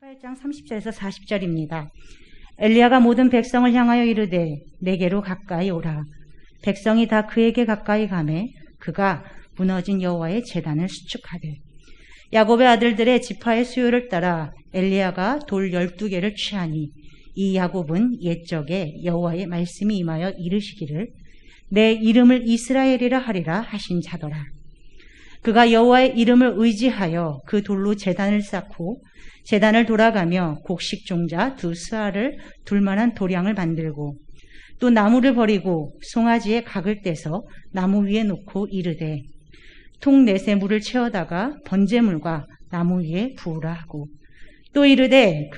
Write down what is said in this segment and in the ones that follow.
18장 30절에서 40절입니다. 엘리야가 모든 백성을 향하여 이르되 내게로 가까이 오라. 백성이 다 그에게 가까이 가매 그가 무너진 여호와의 제단을 수축하되 야곱의 아들들의 지파의 수요를 따라 엘리야가 돌 12개를 취하니 이 야곱은 옛적에 여호와의 말씀이 임하여 이르시기를 내 이름을 이스라엘이라 하리라 하신 자더라. 그가 여호와의 이름을 의지하여 그 돌로 제단을 쌓고 제단을 돌아가며 곡식 종자 2스아를 둘 만한 도량을 만들고 또 나무를 버리고 송아지의 각을 떼서 나무 위에 놓고 이르되 통 넷에 물을 채워다가 번제물과 나무 위에 부으라 하고 또 이르되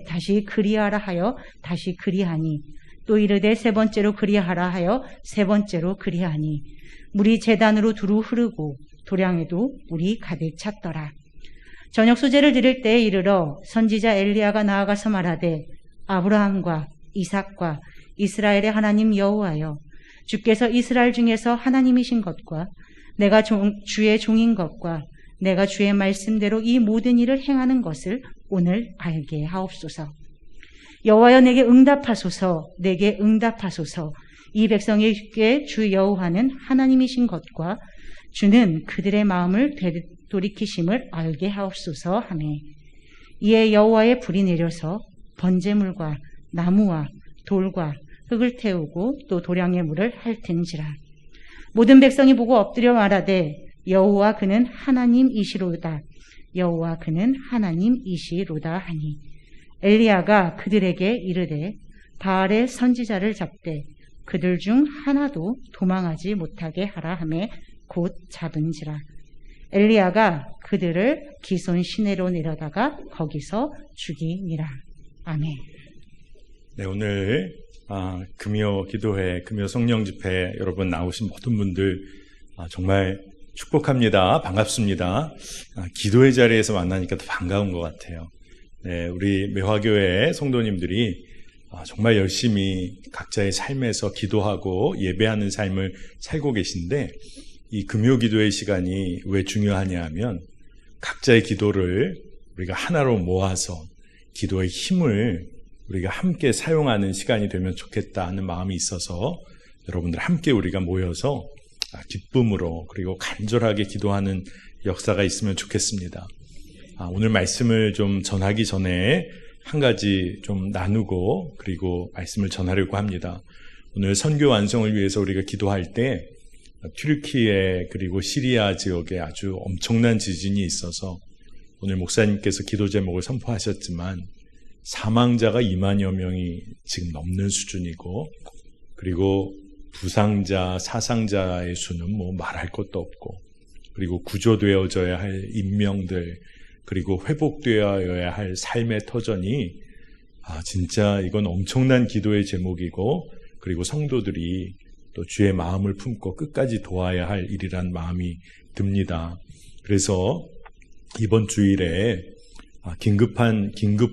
다시 그리하라 하여 다시 그리하니 또 이르되 세 번째로 그리하라 하여 세 번째로 그리하니 물이 제단으로 두루 흐르고 도량에도 물이 가득 찼더라. 저녁 수제를 드릴 때에 이르러 선지자 엘리야가 나아가서 말하되 아브라함과 이삭과 이스라엘의 하나님 여호와여, 주께서 이스라엘 중에서 하나님이신 것과 내가 주의 종인 것과 내가 주의 말씀대로 이 모든 일을 행하는 것을 오늘 알게 하옵소서. 여호와여, 내게 응답하소서. 내게 응답하소서. 이 백성에게 주 여호와는 하나님이신 것과 주는 그들의 마음을 되돌이키심을 알게 하옵소서 하매 이에 여호와의 불이 내려서 번제물과 나무와 돌과 흙을 태우고 또 도량의 물을 핥은지라. 모든 백성이 보고 엎드려 말하되 여호와 그는 하나님이시로다. 여호와 그는 하나님이시로다 하니 엘리야가 그들에게 이르되 바알의 선지자를 잡되 그들 중 하나도 도망하지 못하게 하라 하매 곧 잡은지라. 엘리야가 그들을 기손 시내로 내려다가 거기서 죽이니라. 아멘. 네, 오늘 금요 기도회, 금요 성령 집회 여러분 나오신 모든 분들 정말 축복합니다. 반갑습니다. 기도회 자리에서 만나니까 더 반가운 것 같아요. 네, 우리 매화교회 성도님들이 정말 열심히 각자의 삶에서 기도하고 예배하는 삶을 살고 계신데 이 금요 기도의 시간이 왜 중요하냐 하면 각자의 기도를 우리가 하나로 모아서 기도의 힘을 우리가 함께 사용하는 시간이 되면 좋겠다 하는 마음이 있어서 여러분들 함께 우리가 모여서 기쁨으로 그리고 간절하게 기도하는 역사가 있으면 좋겠습니다. 오늘 말씀을 좀 전하기 전에 한 가지 좀 나누고 그리고 말씀을 전하려고 합니다. 오늘 선교 완성을 위해서 우리가 기도할 때 튀르키예 그리고 시리아 지역에 아주 엄청난 지진이 있어서 오늘 목사님께서 기도 제목을 선포하셨지만 사망자가 2만여 명이 지금 넘는 수준이고 그리고 부상자, 사상자의 수는 뭐 말할 것도 없고 그리고 구조되어져야 할 인명들 그리고 회복되어야 할 삶의 터전이 진짜 이건 엄청난 기도의 제목이고 그리고 성도들이 또 주의 마음을 품고 끝까지 도와야 할 일이란 마음이 듭니다. 그래서 이번 주일에 긴급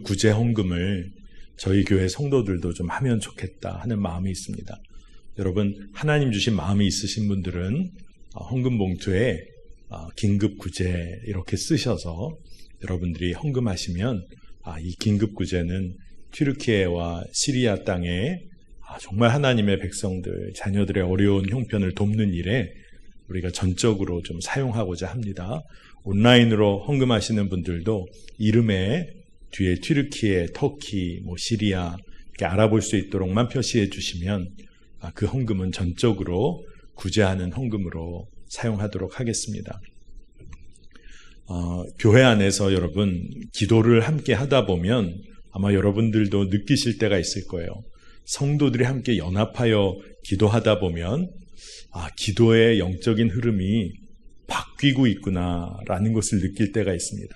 구제 헌금을 저희 교회 성도들도 좀 하면 좋겠다 하는 마음이 있습니다. 여러분 하나님 주신 마음이 있으신 분들은 헌금 봉투에 긴급 구제 이렇게 쓰셔서 여러분들이 헌금하시면 이 긴급 구제는 튀르키예와 시리아 땅에 정말 하나님의 백성들, 자녀들의 어려운 형편을 돕는 일에 우리가 전적으로 좀 사용하고자 합니다. 온라인으로 헌금하시는 분들도 이름에 뒤에 튀르키예, 터키, 시리아 이렇게 알아볼 수 있도록만 표시해 주시면 그 헌금은 전적으로 구제하는 헌금으로 사용하도록 하겠습니다. 교회 안에서 여러분 기도를 함께 하다 보면 아마 여러분들도 느끼실 때가 있을 거예요. 성도들이 함께 연합하여 기도하다 보면 기도의 영적인 흐름이 바뀌고 있구나라는 것을 느낄 때가 있습니다.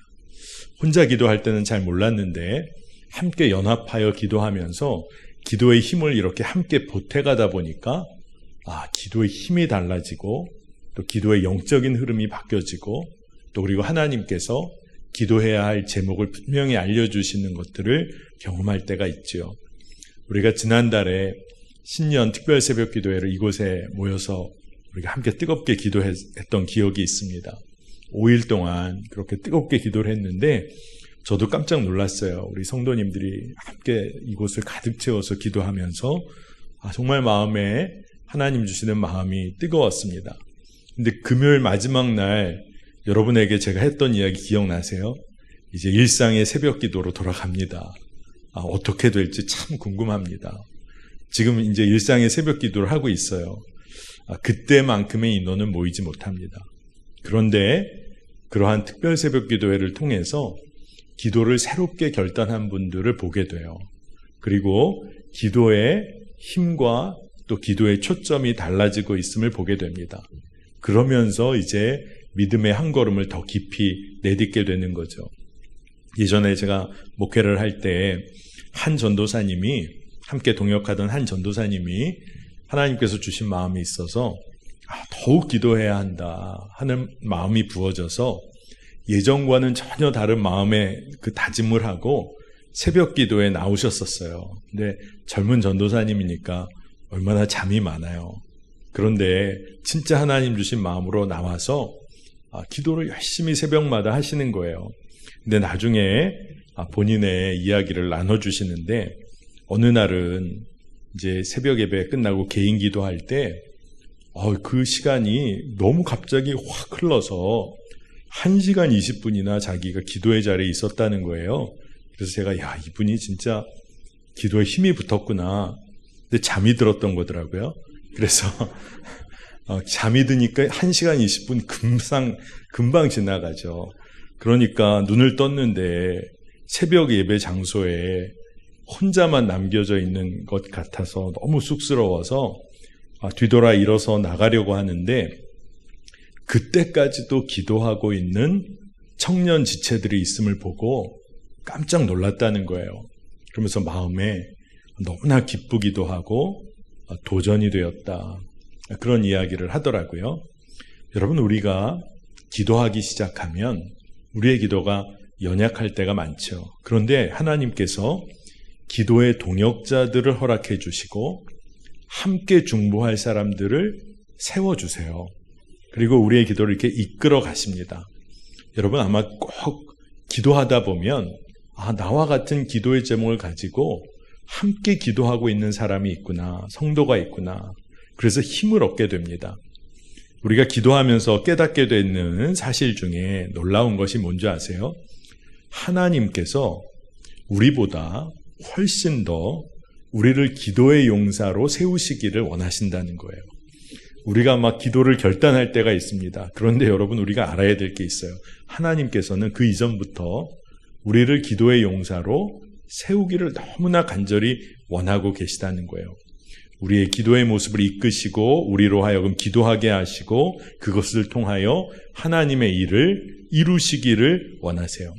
혼자 기도할 때는 잘 몰랐는데 함께 연합하여 기도하면서 기도의 힘을 이렇게 함께 보태가다 보니까 기도의 힘이 달라지고 또 기도의 영적인 흐름이 바뀌어지고 또 그리고 하나님께서 기도해야 할 제목을 분명히 알려주시는 것들을 경험할 때가 있죠. 우리가 지난달에 신년 특별 새벽 기도회를 이곳에 모여서 우리가 함께 뜨겁게 기도했던 기억이 있습니다. 5일 동안 그렇게 뜨겁게 기도를 했는데 저도 깜짝 놀랐어요. 우리 성도님들이 함께 이곳을 가득 채워서 기도하면서 정말 마음에 하나님 주시는 마음이 뜨거웠습니다. 근데 금요일 마지막 날 여러분에게 제가 했던 이야기 기억나세요? 이제 일상의 새벽 기도로 돌아갑니다. 어떻게 될지 참 궁금합니다. 지금 이제 일상의 새벽 기도를 하고 있어요. 그때만큼의 인원은 모이지 못합니다. 그런데 그러한 특별 새벽 기도회를 통해서 기도를 새롭게 결단한 분들을 보게 돼요. 그리고 기도의 힘과 또 기도의 초점이 달라지고 있음을 보게 됩니다. 그러면서 이제 믿음의 한 걸음을 더 깊이 내딛게 되는 거죠. 예전에 제가 목회를 할 때 한 전도사님이, 함께 동역하던 한 전도사님이 하나님께서 주신 마음이 있어서 더욱 기도해야 한다 하는 마음이 부어져서 예전과는 전혀 다른 마음의 그 다짐을 하고 새벽 기도에 나오셨었어요. 근데 젊은 전도사님이니까 얼마나 잠이 많아요. 그런데 진짜 하나님 주신 마음으로 나와서 기도를 열심히 새벽마다 하시는 거예요. 근데 나중에 본인의 이야기를 나눠주시는데 어느 날은 이제 새벽 예배 끝나고 개인 기도할 때 그 시간이 너무 갑자기 확 흘러서 1시간 20분이나 자기가 기도의 자리에 있었다는 거예요. 그래서 제가 이분이 진짜 기도에 힘이 붙었구나. 근데 잠이 들었던 거더라고요. 그래서 잠이 드니까 1시간 20분 금방 지나가죠. 그러니까 눈을 떴는데 새벽 예배 장소에 혼자만 남겨져 있는 것 같아서 너무 쑥스러워서 뒤돌아 일어서 나가려고 하는데 그때까지도 기도하고 있는 청년 지체들이 있음을 보고 깜짝 놀랐다는 거예요. 그러면서 마음에 너무나 기쁘기도 하고 도전이 되었다. 그런 이야기를 하더라고요. 여러분, 우리가 기도하기 시작하면 우리의 기도가 연약할 때가 많죠. 그런데 하나님께서 기도의 동역자들을 허락해 주시고 함께 중보할 사람들을 세워주세요. 그리고 우리의 기도를 이렇게 이끌어 가십니다. 여러분, 아마 꼭 기도하다 보면 나와 같은 기도의 제목을 가지고 함께 기도하고 있는 사람이 있구나, 성도가 있구나. 그래서 힘을 얻게 됩니다. 우리가 기도하면서 깨닫게 되는 사실 중에 놀라운 것이 뭔지 아세요? 하나님께서 우리보다 훨씬 더 우리를 기도의 용사로 세우시기를 원하신다는 거예요. 우리가 막 기도를 결단할 때가 있습니다. 그런데 여러분, 우리가 알아야 될 게 있어요. 하나님께서는 그 이전부터 우리를 기도의 용사로 세우기를 너무나 간절히 원하고 계시다는 거예요. 우리의 기도의 모습을 이끄시고 우리로 하여금 기도하게 하시고 그것을 통하여 하나님의 일을 이루시기를 원하세요.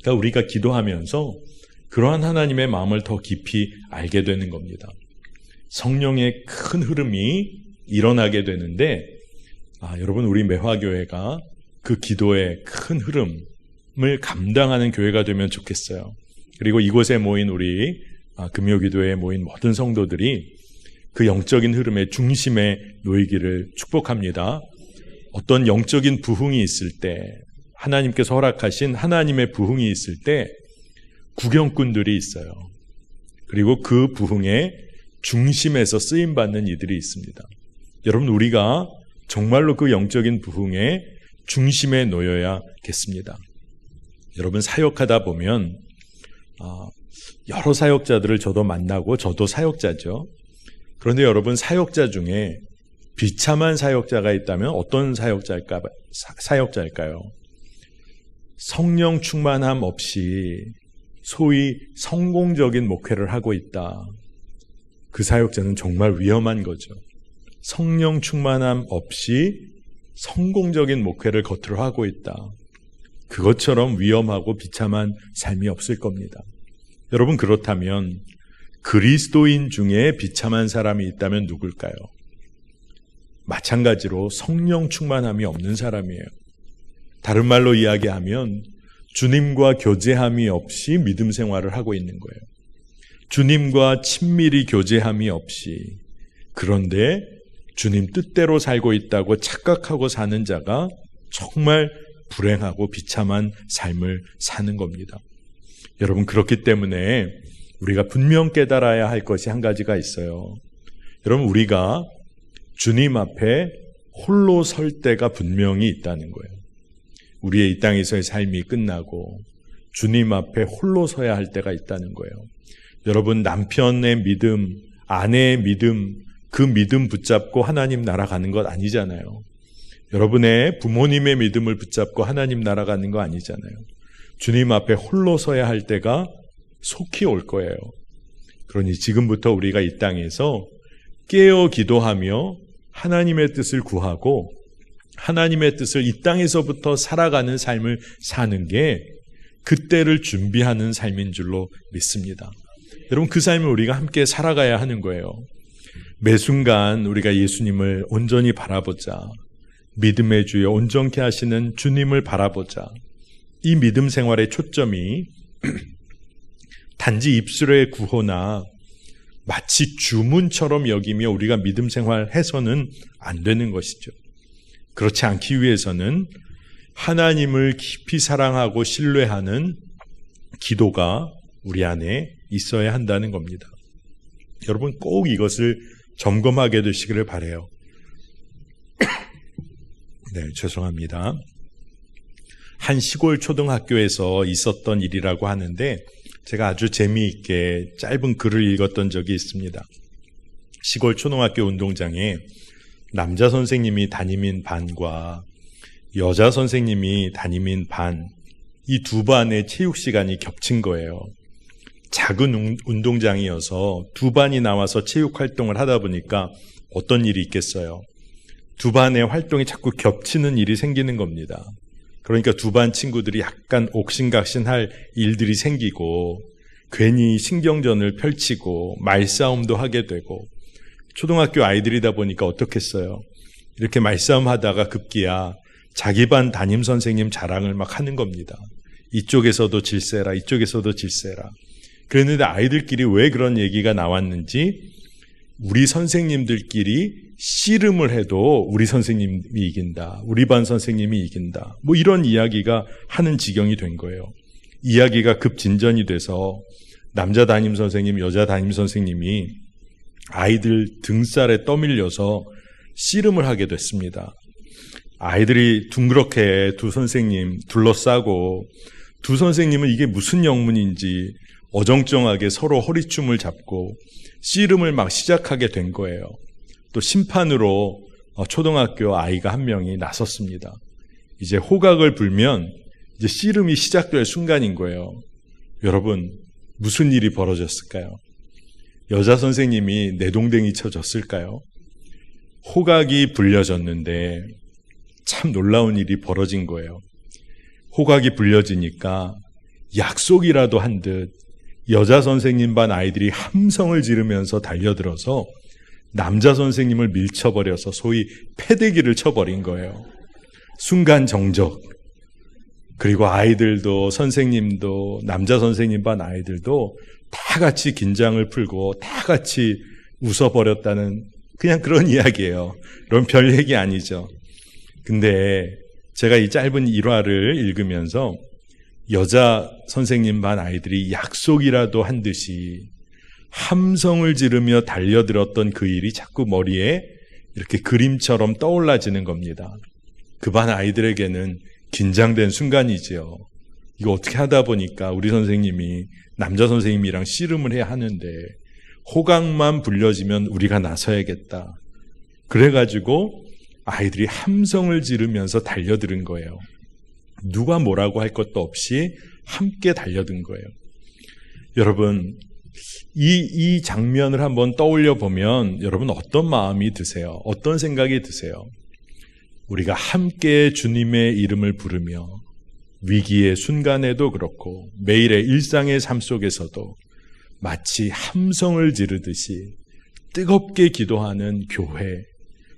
그러니까 우리가 기도하면서 그러한 하나님의 마음을 더 깊이 알게 되는 겁니다. 성령의 큰 흐름이 일어나게 되는데 여러분, 우리 매화교회가 그 기도의 큰 흐름을 감당하는 교회가 되면 좋겠어요. 그리고 이곳에 모인 우리 금요기도회에 모인 모든 성도들이 그 영적인 흐름의 중심에 놓이기를 축복합니다. 어떤 영적인 부흥이 있을 때, 하나님께서 허락하신 하나님의 부흥이 있을 때 구경꾼들이 있어요. 그리고 그 부흥의 중심에서 쓰임받는 이들이 있습니다. 여러분, 우리가 정말로 그 영적인 부흥의 중심에 놓여야겠습니다. 여러분, 사역하다 보면 여러 사역자들을 저도 만나고 저도 사역자죠. 그런데 여러분, 사역자 중에 비참한 사역자가 있다면 어떤 사역자일까요? 성령 충만함 없이 소위 성공적인 목회를 하고 있다. 그 사역자는 정말 위험한 거죠. 성령 충만함 없이 성공적인 목회를 겉으로 하고 있다. 그것처럼 위험하고 비참한 삶이 없을 겁니다. 여러분, 그렇다면 그리스도인 중에 비참한 사람이 있다면 누굴까요? 마찬가지로 성령 충만함이 없는 사람이에요. 다른 말로 이야기하면 주님과 교제함이 없이 믿음 생활을 하고 있는 거예요. 주님과 친밀히 교제함이 없이, 그런데 주님 뜻대로 살고 있다고 착각하고 사는 자가 정말 불행하고 비참한 삶을 사는 겁니다. 여러분, 그렇기 때문에 우리가 분명 깨달아야 할 것이 한 가지가 있어요. 여러분, 우리가 주님 앞에 홀로 설 때가 분명히 있다는 거예요. 우리의 이 땅에서의 삶이 끝나고 주님 앞에 홀로 서야 할 때가 있다는 거예요. 여러분, 남편의 믿음, 아내의 믿음, 그 믿음 붙잡고 하나님 나라 가는 것 아니잖아요. 여러분의 부모님의 믿음을 붙잡고 하나님 나라 가는 거 아니잖아요. 주님 앞에 홀로 서야 할 때가 속히 올 거예요. 그러니 지금부터 우리가 이 땅에서 깨어 기도하며 하나님의 뜻을 구하고 하나님의 뜻을 이 땅에서부터 살아가는 삶을 사는 게 그때를 준비하는 삶인 줄로 믿습니다. 여러분, 그 삶을 우리가 함께 살아가야 하는 거예요. 매 순간 우리가 예수님을 온전히 바라보자. 믿음의 주여 온전케 하시는 주님을 바라보자. 이 믿음 생활의 초점이 단지 입술의 구호나 마치 주문처럼 여기며 우리가 믿음 생활해서는 안 되는 것이죠. 그렇지 않기 위해서는 하나님을 깊이 사랑하고 신뢰하는 기도가 우리 안에 있어야 한다는 겁니다. 여러분, 꼭 이것을 점검하게 되시기를 바라요. 네, 죄송합니다. 한 시골 초등학교에서 있었던 일이라고 하는데 제가 아주 재미있게 짧은 글을 읽었던 적이 있습니다. 시골 초등학교 운동장에 남자 선생님이 담임인 반과 여자 선생님이 담임인 반, 이 두 반의 체육 시간이 겹친 거예요. 작은 운동장이어서 두 반이 나와서 체육 활동을 하다 보니까 어떤 일이 있겠어요? 두 반의 활동이 자꾸 겹치는 일이 생기는 겁니다. 그러니까 두 반 친구들이 약간 옥신각신할 일들이 생기고 괜히 신경전을 펼치고 말싸움도 하게 되고, 초등학교 아이들이다 보니까 어떻겠어요? 이렇게 말싸움 하다가 급기야 자기 반 담임 선생님 자랑을 막 하는 겁니다. 이쪽에서도 질세라, 이쪽에서도 질세라. 그랬는데 아이들끼리 왜 그런 얘기가 나왔는지, 우리 선생님들끼리 씨름을 해도 우리 선생님이 이긴다, 우리 반 선생님이 이긴다, 뭐 이런 이야기가 하는 지경이 된 거예요. 이야기가 급진전이 돼서 남자 담임 선생님, 여자 담임 선생님이 아이들 등살에 떠밀려서 씨름을 하게 됐습니다. 아이들이 둥그렇게 두 선생님 둘러싸고, 두 선생님은 이게 무슨 영문인지 어정쩡하게 서로 허리춤을 잡고 씨름을 막 시작하게 된 거예요. 또 심판으로 초등학교 아이가 한 명이 나섰습니다. 이제 호각을 불면 이제 씨름이 시작될 순간인 거예요. 여러분, 무슨 일이 벌어졌을까요? 여자 선생님이 내동댕이 쳐졌을까요? 호각이 불려졌는데 참 놀라운 일이 벌어진 거예요. 호각이 불려지니까 약속이라도 한 듯 여자 선생님 반 아이들이 함성을 지르면서 달려들어서 남자 선생님을 밀쳐버려서 소위 패대기를 쳐버린 거예요. 순간 정적. 그리고 아이들도 선생님도 남자 선생님 반 아이들도 다 같이 긴장을 풀고 다 같이 웃어버렸다는 그냥 그런 이야기예요. 그런 별 얘기 아니죠. 근데 제가 이 짧은 일화를 읽으면서 여자 선생님 반 아이들이 약속이라도 한 듯이 함성을 지르며 달려들었던 그 일이 자꾸 머리에 이렇게 그림처럼 떠올라지는 겁니다. 그 반 아이들에게는 긴장된 순간이지요. 이거 어떻게 하다 보니까 우리 선생님이 남자 선생님이랑 씨름을 해야 하는데 호각만 불려지면 우리가 나서야겠다. 그래가지고 아이들이 함성을 지르면서 달려드는 거예요. 누가 뭐라고 할 것도 없이 함께 달려든 거예요. 여러분, 이 장면을 한번 떠올려 보면 여러분 어떤 마음이 드세요? 어떤 생각이 드세요? 우리가 함께 주님의 이름을 부르며 위기의 순간에도 그렇고 매일의 일상의 삶 속에서도 마치 함성을 지르듯이 뜨겁게 기도하는 교회,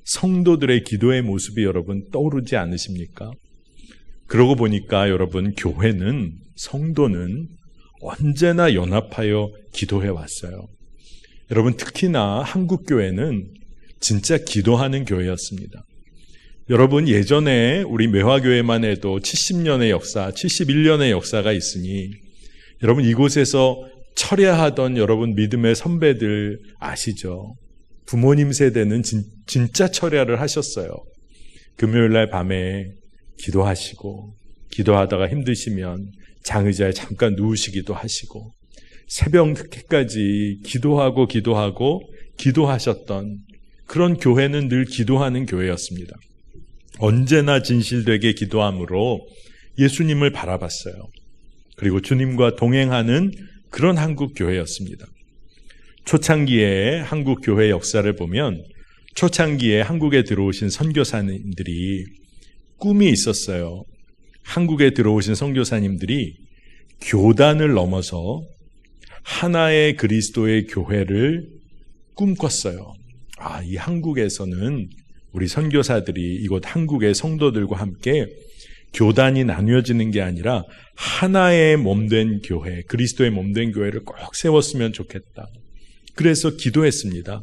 성도들의 기도의 모습이 여러분 떠오르지 않으십니까? 그러고 보니까 여러분, 교회는, 성도는 언제나 연합하여 기도해 왔어요. 여러분, 특히나 한국교회는 진짜 기도하는 교회였습니다. 여러분, 예전에 우리 매화교회만 해도 70년의 역사, 71년의 역사가 있으니 여러분 이곳에서 철야하던 여러분 믿음의 선배들 아시죠? 부모님 세대는 진짜 철야를 하셨어요. 금요일날 밤에 기도하시고, 기도하다가 힘드시면 장의자에 잠깐 누우시기도 하시고, 새벽 늦게까지 기도하셨던 그런 교회는 늘 기도하는 교회였습니다. 언제나 진실되게 기도함으로 예수님을 바라봤어요. 그리고 주님과 동행하는 그런 한국 교회였습니다. 초창기에 한국 교회 역사를 보면 초창기에 한국에 들어오신 선교사님들이 꿈이 있었어요. 한국에 들어오신 선교사님들이 교단을 넘어서 하나의 그리스도의 교회를 꿈꿨어요. 이 한국에서는 우리 선교사들이 이곳 한국의 성도들과 함께 교단이 나뉘어지는 게 아니라 하나의 몸된 교회, 그리스도의 몸된 교회를 꼭 세웠으면 좋겠다. 그래서 기도했습니다.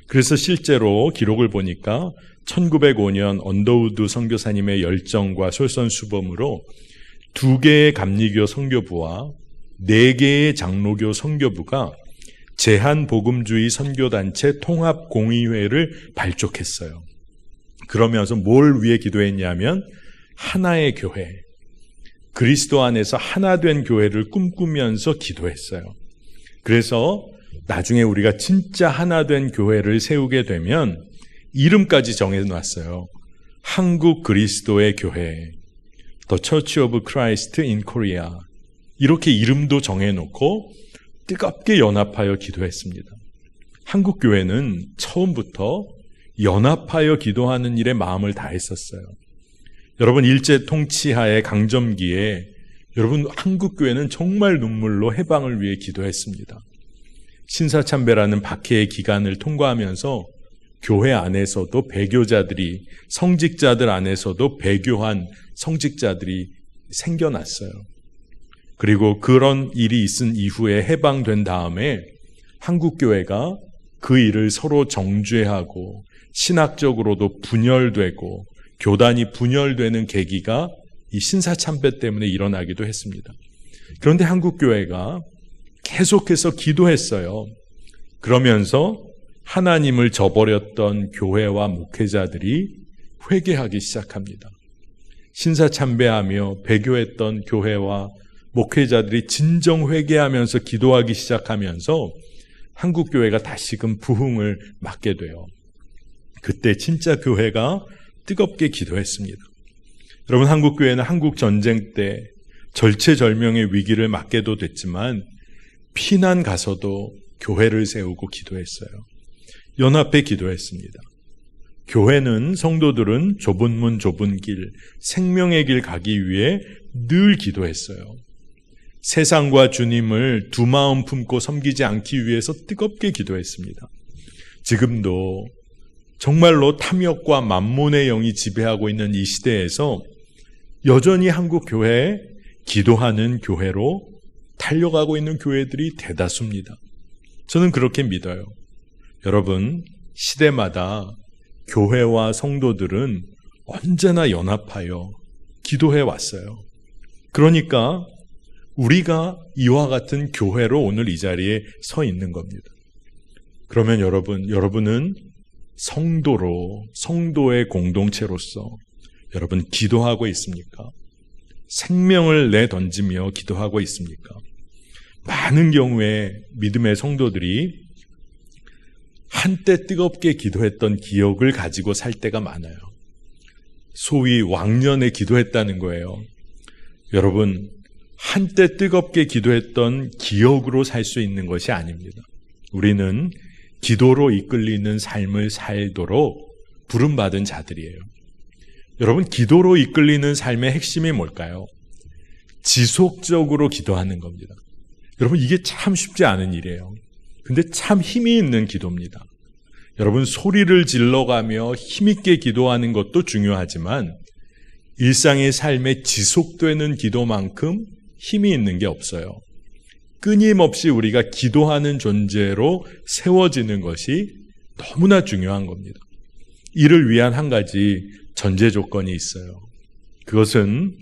그래서 실제로 기록을 보니까 1905년 언더우드 선교사님의 열정과 솔선수범으로 2개의 감리교 선교부와 4개의 장로교 선교부가 제한복음주의 선교단체 통합공의회를 발족했어요. 그러면서 뭘 위해 기도했냐면 하나의 교회, 그리스도 안에서 하나 된 교회를 꿈꾸면서 기도했어요. 그래서 나중에 우리가 진짜 하나 된 교회를 세우게 되면 이름까지 정해놨어요. 한국 그리스도의 교회, The Church of Christ in Korea. 이렇게 이름도 정해놓고 뜨겁게 연합하여 기도했습니다. 한국 교회는 처음부터 연합하여 기도하는 일에 마음을 다했었어요. 여러분, 일제 통치하에 강점기에 여러분 한국 교회는 정말 눈물로 해방을 위해 기도했습니다. 신사참배라는 박해의 기간을 통과하면서 교회 안에서도 배교자들이, 성직자들 안에서도 배교한 성직자들이 생겨났어요. 그리고 그런 일이 있은 이후에 해방된 다음에 한국교회가 그 일을 서로 정죄하고 신학적으로도 분열되고 교단이 분열되는 계기가 이 신사참배 때문에 일어나기도 했습니다. 그런데 한국교회가 계속해서 기도했어요. 그러면서 하나님을 저버렸던 교회와 목회자들이 회개하기 시작합니다. 신사참배하며 배교했던 교회와 목회자들이 진정 회개하면서 기도하기 시작하면서 한국교회가 다시금 부흥을 맞게 돼요. 그때 진짜 교회가 뜨겁게 기도했습니다. 여러분, 한국교회는 한국전쟁 때 절체절명의 위기를 맞게도 됐지만 피난 가서도 교회를 세우고 기도했어요. 연합해 기도했습니다. 교회는, 성도들은 좁은 문 좁은 길, 생명의 길 가기 위해 늘 기도했어요. 세상과 주님을 두 마음 품고 섬기지 않기 위해서 뜨겁게 기도했습니다. 지금도 정말로 탐욕과 만몬의 영이 지배하고 있는 이 시대에서 여전히 한국 교회에 기도하는 교회로 달려가고 있는 교회들이 대다수입니다. 저는 그렇게 믿어요. 여러분, 시대마다 교회와 성도들은 언제나 연합하여 기도해 왔어요. 그러니까 우리가 이와 같은 교회로 오늘 이 자리에 서 있는 겁니다. 그러면 여러분은 성도의 공동체로서 여러분 기도하고 있습니까? 생명을 내던지며 기도하고 있습니까? 많은 경우에 믿음의 성도들이 한때 뜨겁게 기도했던 기억을 가지고 살 때가 많아요. 소위 왕년에 기도했다는 거예요. 여러분, 한때 뜨겁게 기도했던 기억으로 살 수 있는 것이 아닙니다. 우리는 기도로 이끌리는 삶을 살도록 부름받은 자들이에요. 여러분, 기도로 이끌리는 삶의 핵심이 뭘까요? 지속적으로 기도하는 겁니다. 여러분, 이게 참 쉽지 않은 일이에요. 근데 참 힘이 있는 기도입니다. 여러분, 소리를 질러가며 힘있게 기도하는 것도 중요하지만 일상의 삶에 지속되는 기도만큼 힘이 있는 게 없어요. 끊임없이 우리가 기도하는 존재로 세워지는 것이 너무나 중요한 겁니다. 이를 위한 한 가지 전제 조건이 있어요. 그것은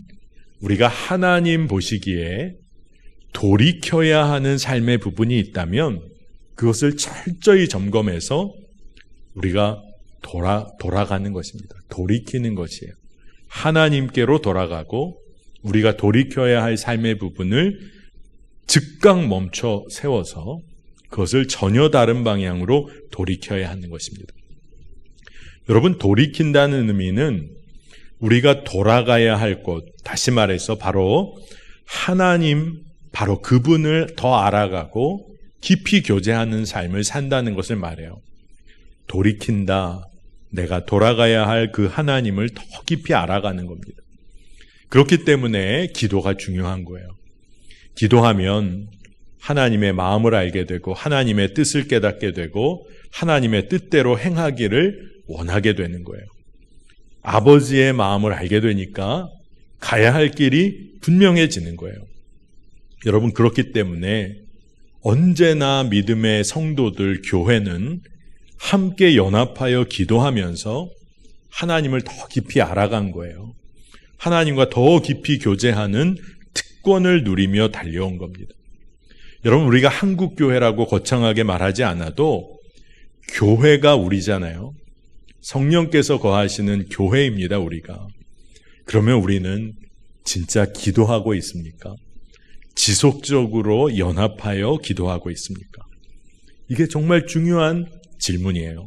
우리가 하나님 보시기에 돌이켜야 하는 삶의 부분이 있다면 그것을 철저히 점검해서 우리가 돌아가는 것입니다. 돌이키는 것이에요. 하나님께로 돌아가고 우리가 돌이켜야 할 삶의 부분을 즉각 멈춰 세워서 그것을 전혀 다른 방향으로 돌이켜야 하는 것입니다. 여러분, 돌이킨다는 의미는 우리가 돌아가야 할 곳, 다시 말해서 바로 하나님, 바로 그분을 더 알아가고 깊이 교제하는 삶을 산다는 것을 말해요. 돌이킨다. 내가 돌아가야 할 그 하나님을 더 깊이 알아가는 겁니다. 그렇기 때문에 기도가 중요한 거예요. 기도하면 하나님의 마음을 알게 되고 하나님의 뜻을 깨닫게 되고 하나님의 뜻대로 행하기를 원하게 되는 거예요. 아버지의 마음을 알게 되니까 가야 할 길이 분명해지는 거예요. 여러분, 그렇기 때문에 언제나 믿음의 성도들, 교회는 함께 연합하여 기도하면서 하나님을 더 깊이 알아간 거예요. 하나님과 더 깊이 교제하는 특권을 누리며 달려온 겁니다. 여러분, 우리가 한국교회라고 거창하게 말하지 않아도 교회가 우리잖아요. 성령께서 거하시는 교회입니다, 우리가. 그러면 우리는 진짜 기도하고 있습니까? 지속적으로 연합하여 기도하고 있습니까? 이게 정말 중요한 질문이에요.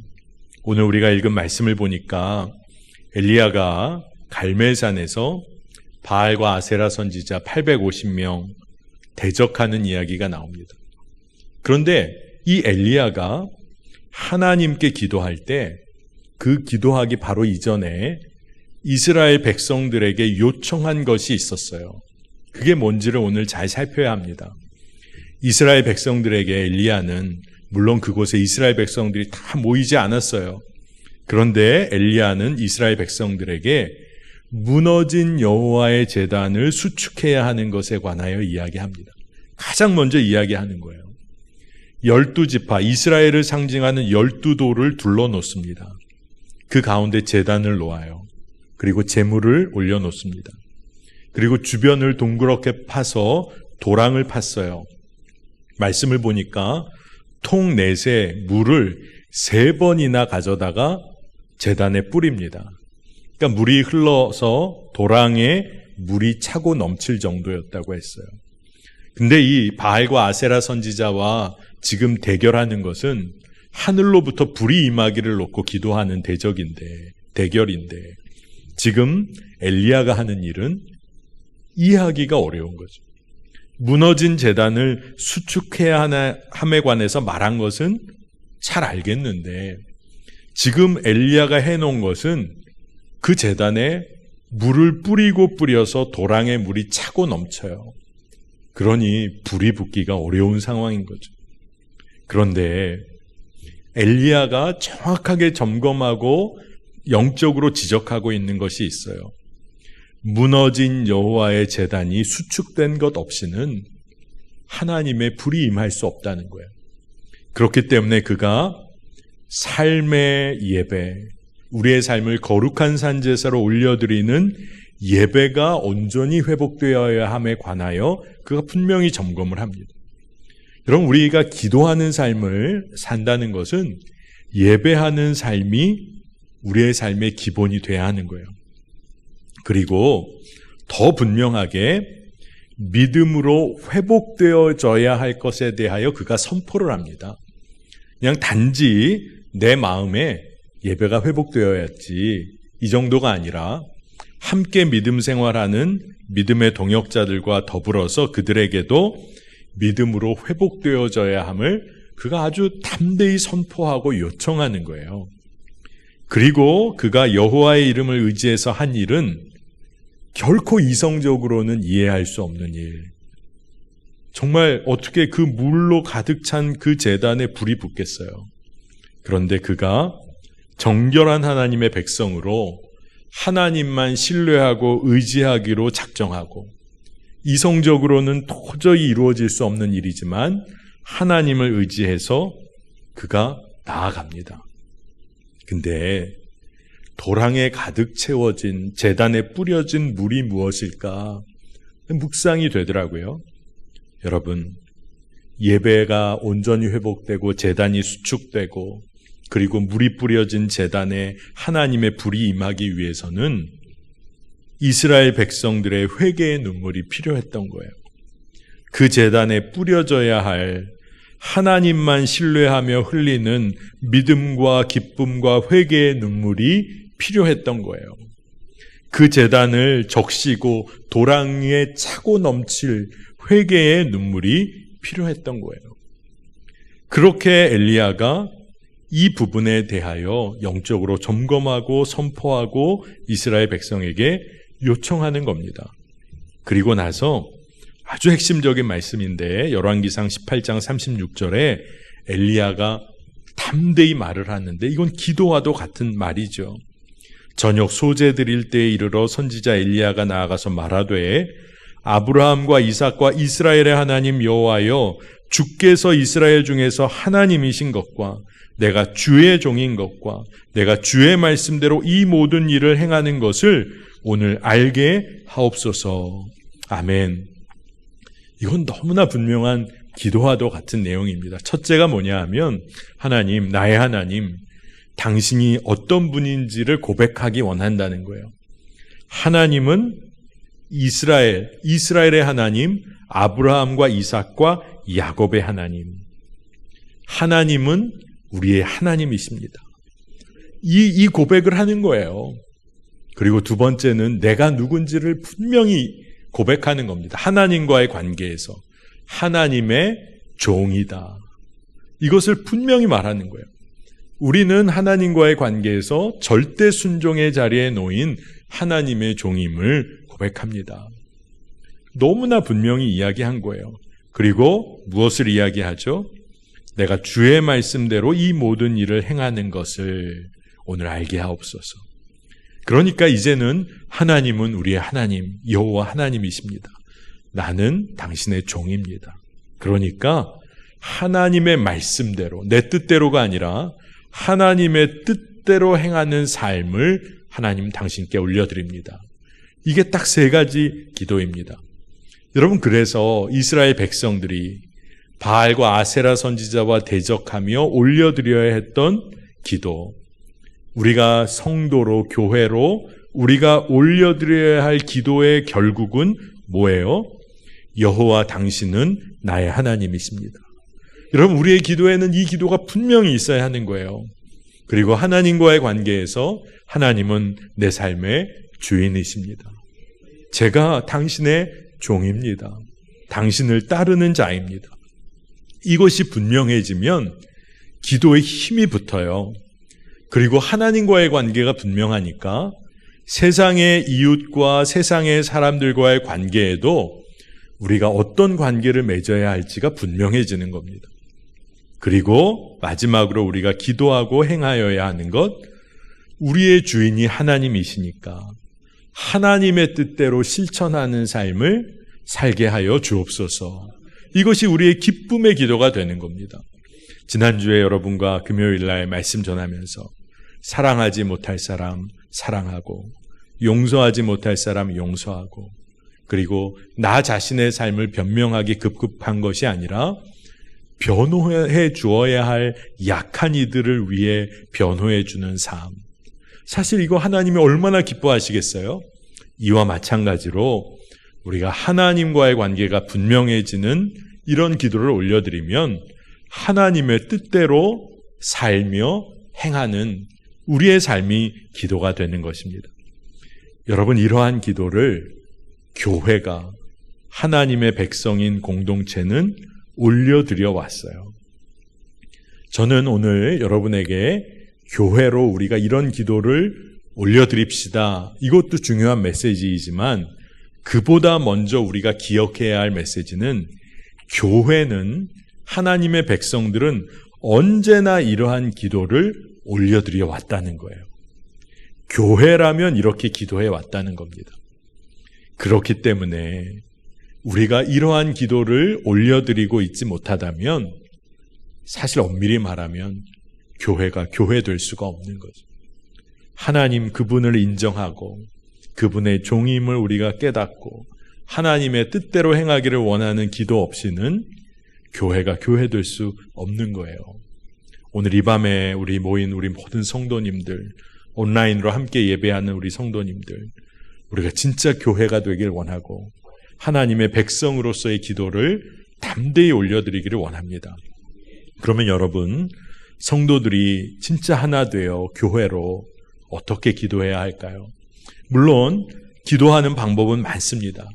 오늘 우리가 읽은 말씀을 보니까 엘리야가 갈멜산에서 바알과 아세라 선지자 850명 대적하는 이야기가 나옵니다. 그런데 이 엘리야가 하나님께 기도할 때 그 기도하기 바로 이전에 이스라엘 백성들에게 요청한 것이 있었어요. 그게 뭔지를 오늘 잘 살펴야 합니다. 이스라엘 백성들에게 엘리야는, 물론 그곳에 이스라엘 백성들이 다 모이지 않았어요. 그런데 엘리야는 이스라엘 백성들에게 무너진 여호와의 제단을 수축해야 하는 것에 관하여 이야기합니다. 가장 먼저 이야기하는 거예요. 12지파, 이스라엘을 상징하는 12돌을 둘러놓습니다. 그 가운데 제단을 놓아요. 그리고 제물을 올려놓습니다. 그리고 주변을 동그랗게 파서 도랑을 팠어요. 말씀을 보니까 통 넷에 물을 3번이나 가져다가 제단에 뿌립니다. 그러니까 물이 흘러서 도랑에 물이 차고 넘칠 정도였다고 했어요. 근데 이 바알과 아세라 선지자와 지금 대결하는 것은 하늘로부터 불이 임하기를 놓고 기도하는 대결인데 지금 엘리야가 하는 일은 이해하기가 어려운 거죠. 무너진 제단을 수축해야 하나 함에 관해서 말한 것은 잘 알겠는데 지금 엘리야가 해놓은 것은 그 제단에 물을 뿌려서 도랑에 물이 차고 넘쳐요. 그러니 불이 붙기가 어려운 상황인 거죠. 그런데 엘리야가 정확하게 점검하고 영적으로 지적하고 있는 것이 있어요. 무너진 여호와의 제단이 수축된 것 없이는 하나님의 불이 임할 수 없다는 거예요. 그렇기 때문에 그가 삶의 예배, 우리의 삶을 거룩한 산제사로 올려드리는 예배가 온전히 회복되어야 함에 관하여 그가 분명히 점검을 합니다. 여러분, 우리가 기도하는 삶을 산다는 것은 예배하는 삶이 우리의 삶의 기본이 돼야 하는 거예요. 그리고 더 분명하게 믿음으로 회복되어져야 할 것에 대하여 그가 선포를 합니다. 그냥 단지 내 마음에 예배가 회복되어야지 이 정도가 아니라 함께 믿음 생활하는 믿음의 동역자들과 더불어서 그들에게도 믿음으로 회복되어져야 함을 그가 아주 담대히 선포하고 요청하는 거예요. 그리고 그가 여호와의 이름을 의지해서 한 일은 결코 이성적으로는 이해할 수 없는 일. 정말 어떻게 그 물로 가득 찬 그 제단에 불이 붙겠어요. 그런데 그가 정결한 하나님의 백성으로 하나님만 신뢰하고 의지하기로 작정하고 이성적으로는 도저히 이루어질 수 없는 일이지만 하나님을 의지해서 그가 나아갑니다. 근데 도랑에 가득 채워진 제단에 뿌려진 물이 무엇일까? 묵상이 되더라고요. 여러분, 예배가 온전히 회복되고 제단이 수축되고 그리고 물이 뿌려진 제단에 하나님의 불이 임하기 위해서는 이스라엘 백성들의 회개의 눈물이 필요했던 거예요. 그 제단에 뿌려져야 할 하나님만 신뢰하며 흘리는 믿음과 기쁨과 회개의 눈물이 필요했던 거예요. 그 제단을 적시고 도랑에 차고 넘칠 회개의 눈물이 필요했던 거예요. 그렇게 엘리야가 이 부분에 대하여 영적으로 점검하고 선포하고 이스라엘 백성에게 요청하는 겁니다. 그리고 나서 아주 핵심적인 말씀인데 열왕기상 18장 36절에 엘리야가 담대히 말을 하는데 이건 기도와도 같은 말이죠. 저녁 소재 드릴 때에 이르러 선지자 엘리야가 나아가서 말하되 아브라함과 이삭과 이스라엘의 하나님 여호와여, 주께서 이스라엘 중에서 하나님이신 것과 내가 주의 종인 것과 내가 주의 말씀대로 이 모든 일을 행하는 것을 오늘 알게 하옵소서. 아멘. 이건 너무나 분명한 기도와도 같은 내용입니다. 첫째가 뭐냐 하면 하나님, 나의 하나님, 당신이 어떤 분인지를 고백하기 원한다는 거예요. 하나님은 이스라엘의 하나님, 아브라함과 이삭과 야곱의 하나님. 하나님은 우리의 하나님이십니다. 이 고백을 하는 거예요. 그리고 두 번째는 내가 누군지를 분명히 고백하는 겁니다. 하나님과의 관계에서 하나님의 종이다. 이것을 분명히 말하는 거예요. 우리는 하나님과의 관계에서 절대 순종의 자리에 놓인 하나님의 종임을 고백합니다. 너무나 분명히 이야기한 거예요. 그리고 무엇을 이야기하죠? 내가 주의 말씀대로 이 모든 일을 행하는 것을 오늘 알게 하옵소서. 그러니까 이제는 하나님은 우리의 하나님, 여호와 하나님이십니다. 나는 당신의 종입니다. 그러니까 하나님의 말씀대로, 내 뜻대로가 아니라 하나님의 뜻대로 행하는 삶을 하나님 당신께 올려드립니다. 이게 딱 세 가지 기도입니다. 여러분, 그래서 이스라엘 백성들이 바알과 아세라 선지자와 대적하며 올려드려야 했던 기도, 우리가 성도로, 교회로 우리가 올려드려야 할 기도의 결국은 뭐예요? 여호와 당신은 나의 하나님이십니다. 여러분, 우리의 기도에는 이 기도가 분명히 있어야 하는 거예요. 그리고 하나님과의 관계에서 하나님은 내 삶의 주인이십니다. 제가 당신의 종입니다. 당신을 따르는 자입니다. 이것이 분명해지면 기도에 힘이 붙어요. 그리고 하나님과의 관계가 분명하니까 세상의 이웃과 세상의 사람들과의 관계에도 우리가 어떤 관계를 맺어야 할지가 분명해지는 겁니다. 그리고 마지막으로 우리가 기도하고 행하여야 하는 것, 우리의 주인이 하나님이시니까 하나님의 뜻대로 실천하는 삶을 살게 하여 주옵소서. 이것이 우리의 기쁨의 기도가 되는 겁니다. 지난주에 여러분과 금요일날 말씀 전하면서 사랑하지 못할 사람 사랑하고 용서하지 못할 사람 용서하고, 그리고 나 자신의 삶을 변명하기 급급한 것이 아니라 변호해 주어야 할 약한 이들을 위해 변호해 주는 삶. 사실 이거 하나님이 얼마나 기뻐하시겠어요? 이와 마찬가지로 우리가 하나님과의 관계가 분명해지는 이런 기도를 올려드리면 하나님의 뜻대로 살며 행하는 우리의 삶이 기도가 되는 것입니다. 여러분, 이러한 기도를 교회가, 하나님의 백성인 공동체는 올려드려 왔어요. 저는 오늘 여러분에게 교회로 우리가 이런 기도를 올려드립시다. 이것도 중요한 메시지이지만 그보다 먼저 우리가 기억해야 할 메시지는 교회는, 하나님의 백성들은 언제나 이러한 기도를 올려드려 왔다는 거예요. 교회라면 이렇게 기도해 왔다는 겁니다. 그렇기 때문에 우리가 이러한 기도를 올려드리고 있지 못하다면 사실 엄밀히 말하면 교회가 교회될 수가 없는 거죠. 하나님 그분을 인정하고 그분의 종임을 우리가 깨닫고 하나님의 뜻대로 행하기를 원하는 기도 없이는 교회가 교회될 수 없는 거예요. 오늘 이 밤에 우리 모인 우리 모든 성도님들, 온라인으로 함께 예배하는 우리 성도님들, 우리가 진짜 교회가 되길 원하고 하나님의 백성으로서의 기도를 담대히 올려드리기를 원합니다. 그러면 여러분, 성도들이 진짜 하나 되어 교회로 어떻게 기도해야 할까요? 물론 기도하는 방법은 많습니다.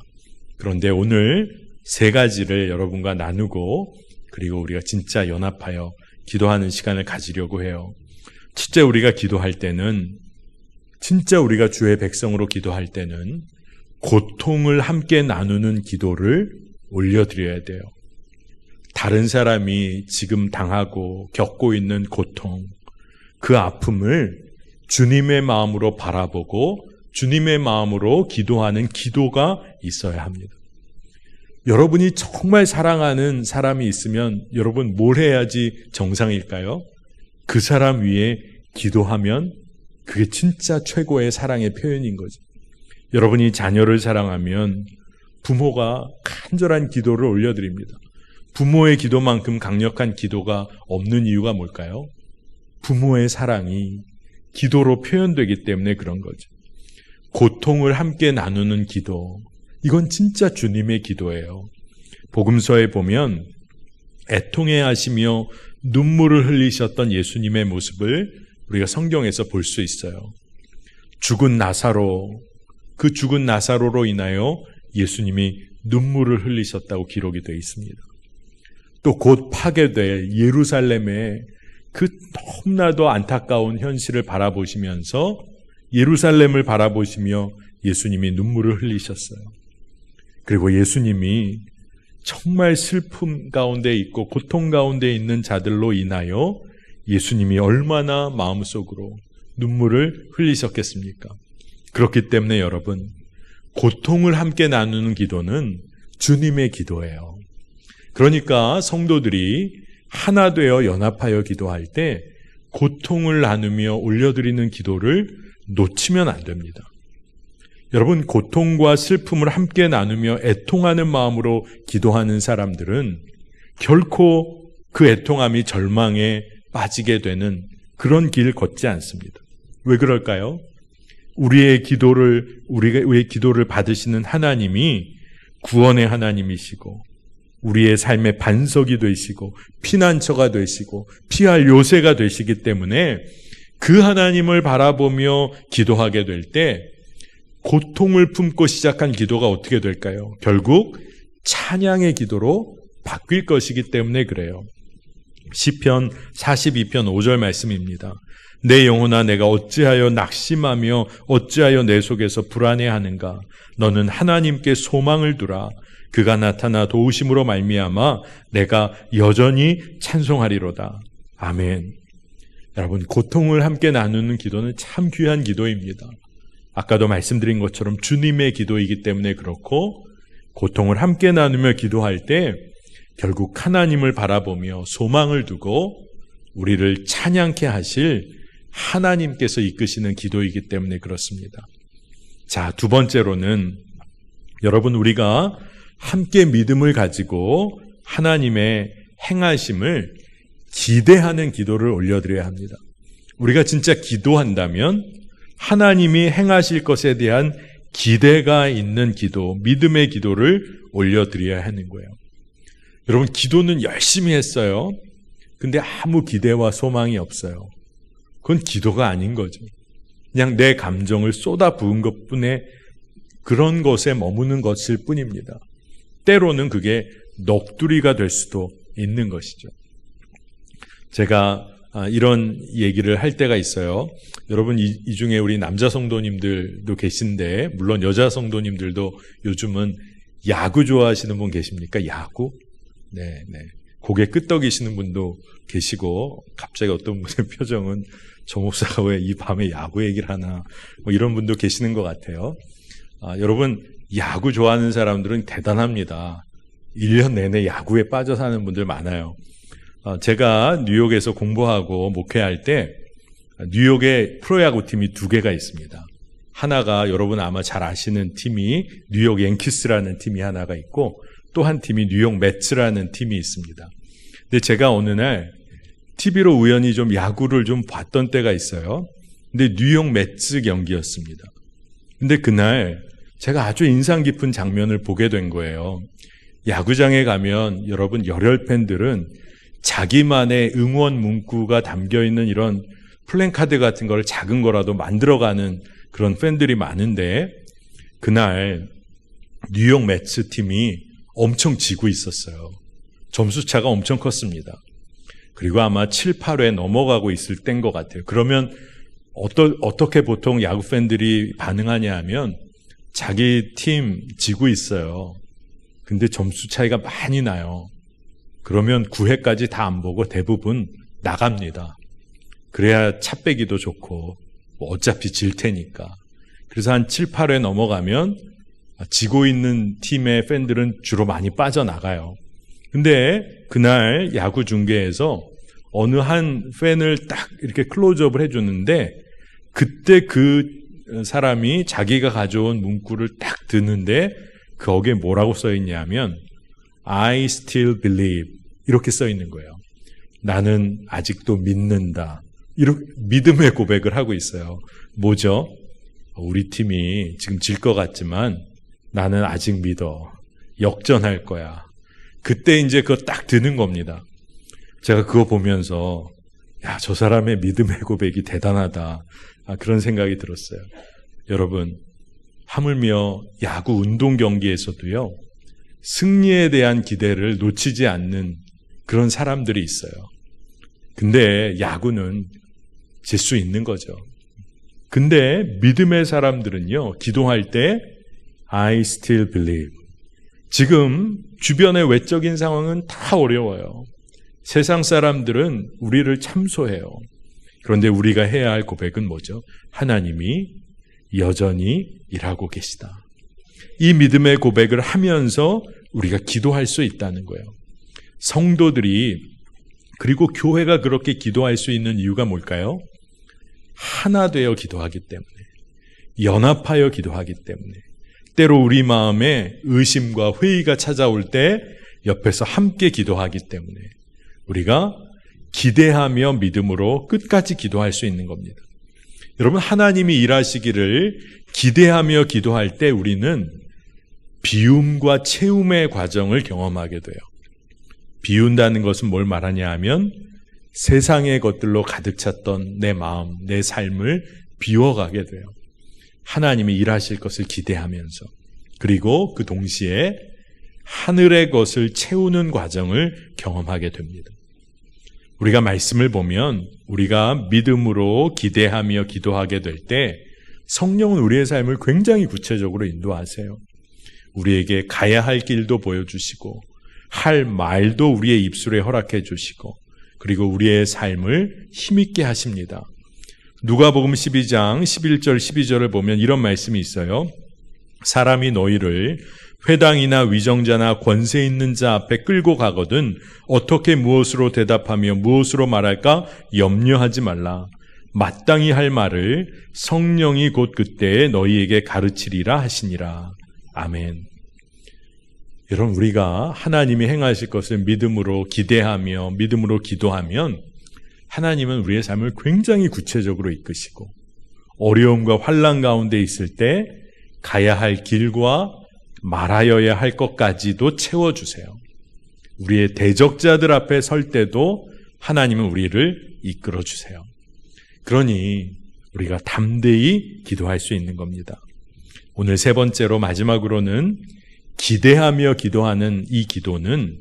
그런데 오늘 세 가지를 여러분과 나누고 그리고 우리가 진짜 연합하여 기도하는 시간을 가지려고 해요. 첫째, 우리가 기도할 때는, 진짜 우리가 주의 백성으로 기도할 때는 고통을 함께 나누는 기도를 올려드려야 돼요. 다른 사람이 지금 당하고 겪고 있는 고통, 그 아픔을 주님의 마음으로 바라보고 주님의 마음으로 기도하는 기도가 있어야 합니다. 여러분이 정말 사랑하는 사람이 있으면 여러분 뭘 해야지 정상일까요? 그 사람 위에 기도하면 그게 진짜 최고의 사랑의 표현인 거죠. 여러분이 자녀를 사랑하면 부모가 간절한 기도를 올려드립니다. 부모의 기도만큼 강력한 기도가 없는 이유가 뭘까요? 부모의 사랑이 기도로 표현되기 때문에 그런 거죠. 고통을 함께 나누는 기도, 이건 진짜 주님의 기도예요. 복음서에 보면 애통해 하시며 눈물을 흘리셨던 예수님의 모습을 우리가 성경에서 볼 수 있어요. 죽은 나사로, 그 죽은 나사로로 인하여 예수님이 눈물을 흘리셨다고 기록이 되어 있습니다. 또 곧 파괴될 예루살렘의 그 너무나도 안타까운 현실을 바라보시면서 예루살렘을 바라보시며 예수님이 눈물을 흘리셨어요. 그리고 예수님이 정말 슬픔 가운데 있고 고통 가운데 있는 자들로 인하여 예수님이 얼마나 마음속으로 눈물을 흘리셨겠습니까? 그렇기 때문에 여러분, 고통을 함께 나누는 기도는 주님의 기도예요. 그러니까 성도들이 하나 되어 연합하여 기도할 때 고통을 나누며 올려드리는 기도를 놓치면 안 됩니다. 여러분, 고통과 슬픔을 함께 나누며 애통하는 마음으로 기도하는 사람들은 결코 그 애통함이 절망에 빠지게 되는 그런 길 걷지 않습니다. 왜 그럴까요? 우리의 기도를 받으시는 하나님이 구원의 하나님이시고 우리의 삶의 반석이 되시고 피난처가 되시고 피할 요새가 되시기 때문에 그 하나님을 바라보며 기도하게 될 때 고통을 품고 시작한 기도가 어떻게 될까요? 결국 찬양의 기도로 바뀔 것이기 때문에 그래요. 시편 42편 5절 말씀입니다. 내 영혼아, 내가 어찌하여 낙심하며 어찌하여 내 속에서 불안해하는가? 너는 하나님께 소망을 두라. 그가 나타나 도우심으로 말미암아 내가 여전히 찬송하리로다. 아멘. 여러분, 고통을 함께 나누는 기도는 참 귀한 기도입니다. 아까도 말씀드린 것처럼 주님의 기도이기 때문에 그렇고, 고통을 함께 나누며 기도할 때 결국 하나님을 바라보며 소망을 두고 우리를 찬양케 하실 하나님께서 이끄시는 기도이기 때문에 그렇습니다. 자, 두 번째로는 여러분, 우리가 함께 믿음을 가지고 하나님의 행하심을 기대하는 기도를 올려드려야 합니다. 우리가 진짜 기도한다면 하나님이 행하실 것에 대한 기대가 있는 기도, 믿음의 기도를 올려드려야 하는 거예요. 여러분, 기도는 열심히 했어요. 근데 아무 기대와 소망이 없어요. 그건 기도가 아닌 거죠. 그냥 내 감정을 쏟아 부은 것뿐에 그런 것에 머무는 것일 뿐입니다. 때로는 그게 넋두리가 될 수도 있는 것이죠. 제가 이런 얘기를 할 때가 있어요. 여러분, 이 중에 우리 남자 성도님들도 계신데, 물론 여자 성도님들도 요즘은 야구 좋아하시는 분 계십니까? 야구? 네. 고개 끄덕이시는 분도 계시고, 갑자기 어떤 분의 표정은 저 목사가 왜 이 밤에 야구 얘기를 하나, 뭐 이런 분도 계시는 것 같아요. 여러분, 야구 좋아하는 사람들은 대단합니다. 1년 내내 야구에 빠져 사는 분들 많아요. 제가 뉴욕에서 공부하고 목회할 때 뉴욕에 프로야구 팀이 2개가 있습니다. 하나가 여러분 아마 잘 아시는 팀이 뉴욕 양키스라는 팀이 하나가 있고 또 한 팀이 뉴욕 매츠라는 팀이 있습니다. 근데 제가 어느 날 TV로 우연히 좀 야구를 좀 봤던 때가 있어요. 근데 뉴욕 매츠 경기였습니다. 근데 그날 제가 아주 인상 깊은 장면을 보게 된 거예요. 야구장에 가면 여러분 열혈 팬들은 자기만의 응원 문구가 담겨있는 이런 플랜카드 같은 걸 작은 거라도 만들어가는 그런 팬들이 많은데 그날 뉴욕 매츠 팀이 엄청 지고 있었어요. 점수차가 엄청 컸습니다. 그리고 아마 7, 8회 넘어가고 있을 때인 것 같아요. 그러면 어떻게 보통 야구 팬들이 반응하냐 하면 자기 팀 지고 있어요. 근데 점수 차이가 많이 나요. 그러면 9회까지 다 안 보고 대부분 나갑니다. 그래야 차 빼기도 좋고 뭐 어차피 질 테니까. 그래서 한 7, 8회 넘어가면 지고 있는 팀의 팬들은 주로 많이 빠져나가요. 근데 그날 야구 중계에서 어느 한 팬을 딱 이렇게 클로즈업을 해주는데 그때 그 사람이 자기가 가져온 문구를 딱 드는데 거기에 뭐라고 써있냐면 I still believe 이렇게 써있는 거예요. 나는 아직도 믿는다. 이렇게 믿음의 고백을 하고 있어요. 뭐죠? 우리 팀이 지금 질 것 같지만 나는 아직 믿어. 역전할 거야. 그때 이제 그거 딱 드는 겁니다. 제가 그거 보면서 야, 저 사람의 믿음의 고백이 대단하다. 그런 생각이 들었어요. 여러분, 하물며 야구 운동 경기에서도요. 승리에 대한 기대를 놓치지 않는 그런 사람들이 있어요. 근데 야구는 질 수 있는 거죠. 근데 믿음의 사람들은요. 기도할 때 I still believe. 지금 주변의 외적인 상황은 다 어려워요. 세상 사람들은 우리를 참소해요. 그런데 우리가 해야 할 고백은 뭐죠? 하나님이 여전히 일하고 계시다. 이 믿음의 고백을 하면서 우리가 기도할 수 있다는 거예요. 성도들이 그리고 교회가 그렇게 기도할 수 있는 이유가 뭘까요? 하나 되어 기도하기 때문에, 연합하여 기도하기 때문에, 때로 우리 마음에 의심과 회의가 찾아올 때 옆에서 함께 기도하기 때문에 우리가 기대하며 믿음으로 끝까지 기도할 수 있는 겁니다. 여러분, 하나님이 일하시기를 기대하며 기도할 때 우리는 비움과 채움의 과정을 경험하게 돼요. 비운다는 것은 뭘 말하냐 하면 세상의 것들로 가득 찼던 내 마음, 내 삶을 비워가게 돼요. 하나님이 일하실 것을 기대하면서, 그리고 그 동시에 하늘의 것을 채우는 과정을 경험하게 됩니다. 우리가 말씀을 보면 우리가 믿음으로 기대하며 기도하게 될 때 성령은 우리의 삶을 굉장히 구체적으로 인도하세요. 우리에게 가야 할 길도 보여주시고 할 말도 우리의 입술에 허락해 주시고 그리고 우리의 삶을 힘있게 하십니다. 누가복음 12장 11절 12절을 보면 이런 말씀이 있어요. 사람이 너희를 회당이나 위정자나 권세 있는 자 앞에 끌고 가거든 어떻게 무엇으로 대답하며 무엇으로 말할까 염려하지 말라. 마땅히 할 말을 성령이 곧 그때에 너희에게 가르치리라 하시니라. 아멘. 여러분, 우리가 하나님이 행하실 것을 믿음으로 기대하며 믿음으로 기도하면 하나님은 우리의 삶을 굉장히 구체적으로 이끄시고 어려움과 환난 가운데 있을 때 가야 할 길과 말하여야 할 것까지도 채워주세요. 우리의 대적자들 앞에 설 때도 하나님은 우리를 이끌어주세요. 그러니 우리가 담대히 기도할 수 있는 겁니다. 오늘 세 번째로 마지막으로는 기대하며 기도하는 이 기도는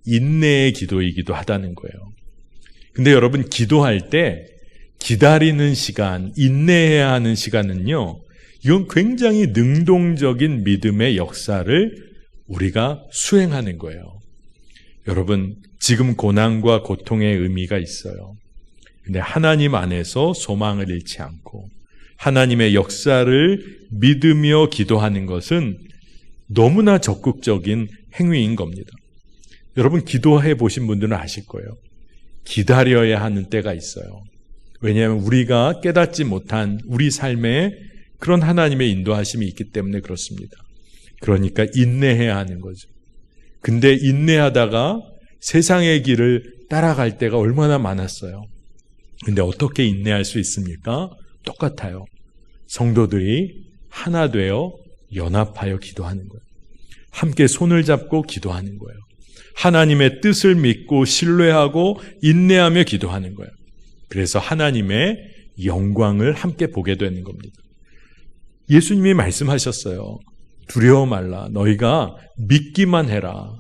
인내의 기도이기도 하다는 거예요. 근데 여러분, 기도할 때 기다리는 시간, 인내해야 하는 시간은요, 이건 굉장히 능동적인 믿음의 역사를 우리가 수행하는 거예요. 여러분, 지금 고난과 고통의 의미가 있어요. 근데 하나님 안에서 소망을 잃지 않고 하나님의 역사를 믿으며 기도하는 것은 너무나 적극적인 행위인 겁니다. 여러분, 기도해 보신 분들은 아실 거예요. 기다려야 하는 때가 있어요. 왜냐하면 우리가 깨닫지 못한 우리 삶에 그런 하나님의 인도하심이 있기 때문에 그렇습니다. 그러니까 인내해야 하는 거죠. 근데 인내하다가 세상의 길을 따라갈 때가 얼마나 많았어요. 근데 어떻게 인내할 수 있습니까? 똑같아요. 성도들이 하나 되어 연합하여 기도하는 거예요. 함께 손을 잡고 기도하는 거예요. 하나님의 뜻을 믿고 신뢰하고 인내하며 기도하는 거예요. 그래서 하나님의 영광을 함께 보게 되는 겁니다. 예수님이 말씀하셨어요. 두려워 말라. 너희가 믿기만 해라.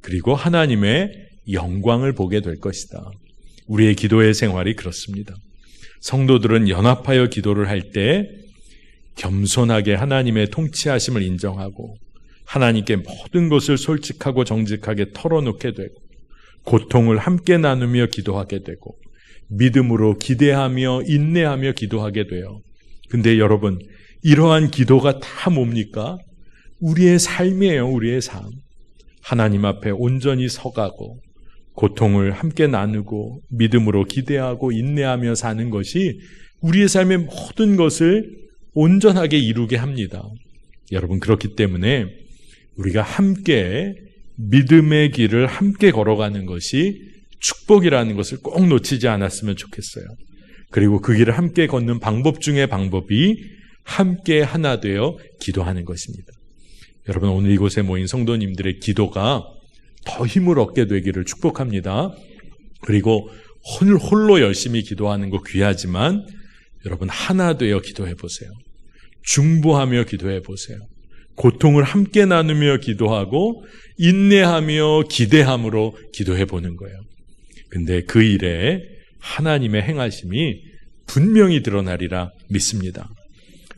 그리고 하나님의 영광을 보게 될 것이다. 우리의 기도의 생활이 그렇습니다. 성도들은 연합하여 기도를 할 때 겸손하게 하나님의 통치하심을 인정하고 하나님께 모든 것을 솔직하고 정직하게 털어놓게 되고 고통을 함께 나누며 기도하게 되고 믿음으로 기대하며 인내하며 기도하게 돼요. 근데 여러분, 이러한 기도가 다 뭡니까? 우리의 삶이에요. 우리의 삶. 하나님 앞에 온전히 서가고 고통을 함께 나누고 믿음으로 기대하고 인내하며 사는 것이 우리의 삶의 모든 것을 온전하게 이루게 합니다. 여러분, 그렇기 때문에 우리가 함께 믿음의 길을 함께 걸어가는 것이 축복이라는 것을 꼭 놓치지 않았으면 좋겠어요. 그리고 그 길을 함께 걷는 방법 중에 방법이 함께 하나 되어 기도하는 것입니다. 여러분, 오늘 이곳에 모인 성도님들의 기도가 더 힘을 얻게 되기를 축복합니다. 그리고 홀로 열심히 기도하는 거 귀하지만 여러분, 하나 되어 기도해 보세요. 중보하며 기도해 보세요. 고통을 함께 나누며 기도하고 인내하며 기대함으로 기도해 보는 거예요. 근데 그 일에 하나님의 행하심이 분명히 드러나리라 믿습니다.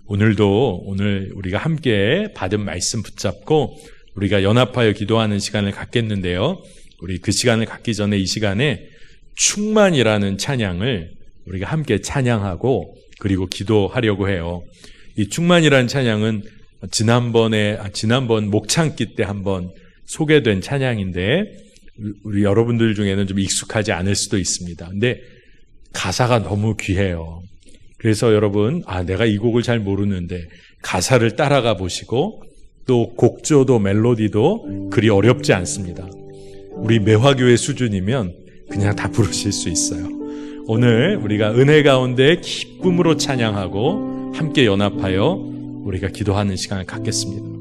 오늘 우리가 함께 받은 말씀 붙잡고 우리가 연합하여 기도하는 시간을 갖겠는데요. 우리 그 시간을 갖기 전에 이 시간에 충만이라는 찬양을 우리가 함께 찬양하고 그리고 기도하려고 해요. 이 충만이라는 찬양은 지난번 목창기 때 한번 소개된 찬양인데 우리 여러분들 중에는 좀 익숙하지 않을 수도 있습니다. 근데 가사가 너무 귀해요. 그래서 여러분, 내가 이 곡을 잘 모르는데 가사를 따라가 보시고 또 곡조도 멜로디도 그리 어렵지 않습니다. 우리 매화교회 수준이면 그냥 다 부르실 수 있어요. 오늘 우리가 은혜 가운데 기쁨으로 찬양하고 함께 연합하여 우리가 기도하는 시간을 갖겠습니다.